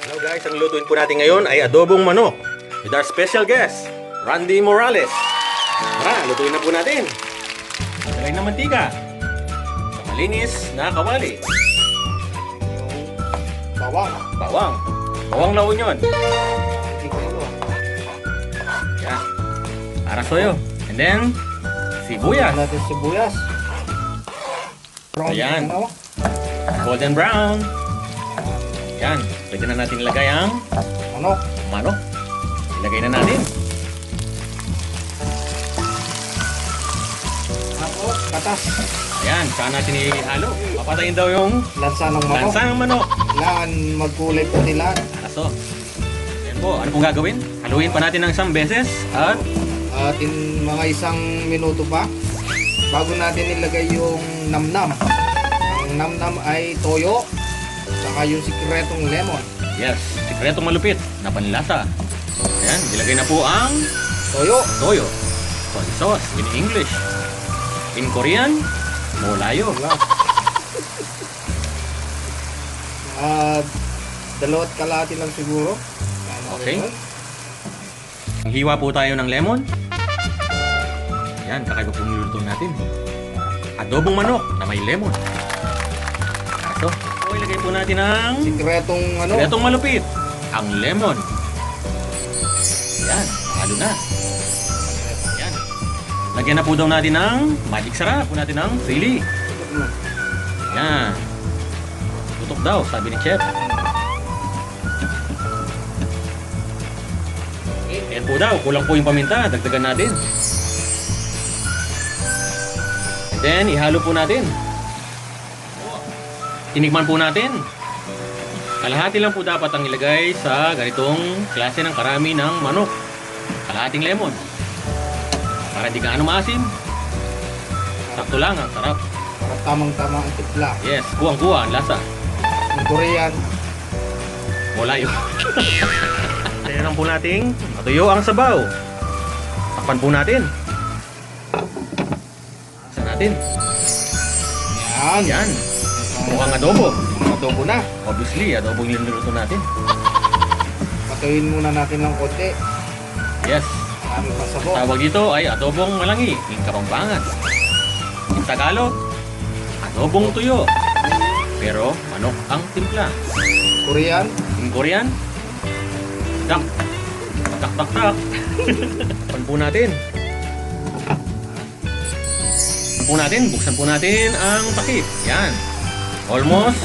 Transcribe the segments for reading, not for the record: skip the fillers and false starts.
Hello guys, ang lutuin po natin ngayon ay adobong manok with our special guest, Randy Morales. Tara, lutuin na po natin. Lagay na mantika sa malinis na kawali. Bawang. Bawang. Bawang laon yun. Yan. Arasoyo. And then, sibuyas. Natin sibuyas. Ayan. Golden brown. Yan. Pwede na natin ilagay ang manok. Ilagay na natin. Tapos, katas. Ayan. Saan natin ihalo? Papatayin daw yung Lansa ng manok. lansa ng manok. Kailangan magkulay puti lahat. Aso. Ayan po. Ano pong gagawin? Haluin pa natin ng isang beses at At in mga isang minuto pa, bago natin ilagay yung namnam. Ang namnam ay toyo, saka yung sikretong lemon. yes, sikretong malupit na panlasa. Ayan. Ilagay na po ang Toyo. toyo. Soy sauce in English. In Korean, molayo. At dalawat kalahati lang siguro. Okay. Hiwa po tayo ng lemon. Yan, kakaiba po niluluto natin. Adobong manok na may lemon. Aso. So, ilagay po natin ang Sikretong sikretong malupit. Ang lemon. Yan, halo na. Yan. Lagyan na po daw natin ng magic sarap po natin ng sili. Yan. Tutok daw, sabi ni Chef. Ayan po daw, kulang po yung paminta. Dagdagan natin. And then, ihalo po natin. Tinikman po natin. Kalahati lang po dapat ang ilagay sa ganitong klase ng karami ng manok. Kalahating lemon. Para di gaano maasim. Sakto lang, ang sarap. Para tamang-tama ang tipla. Yes, kuwang-kuwa ang lasa. Yung Korean. Molayo. Tingnan po natin, matuyo ang sabaw. Takpan po natin. Isa natin. Yan. Yan. Mukhang adobo. Adobo na. Obviously, adobo yung niluto natin. Patuyin muna natin ng konti. Yes. Marami pa sabon. Tawag dito ay adobong malangi, in Kapampangan. In Tagalog, adobong tuyo. Pero manok ang timpla. Korean. In Korean, dak. Tak tak tak. Pan po natin. Buksan po natin ang takip. Yan. Almost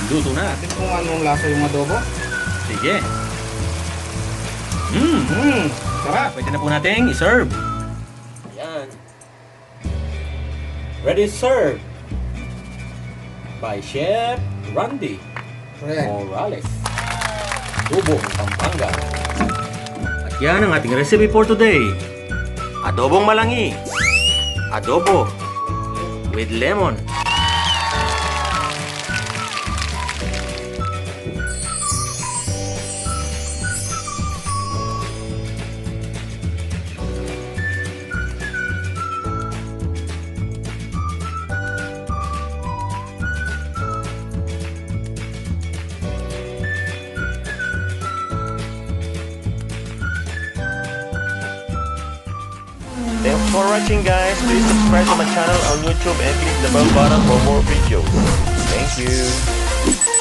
luto na. Natin kung anong lasa yung adobo. Sige. Sarap. Pwede na po natin i-serve. Ayan. Ready to serve by Chef Randy Correct. Morales. Adobong Pampanga. At yan ang ating recipe for today. Adobong malangi. Adobo with lemon. Thanks for watching guys. Please subscribe to my channel on YouTube and click the bell button for more videos. Thank you.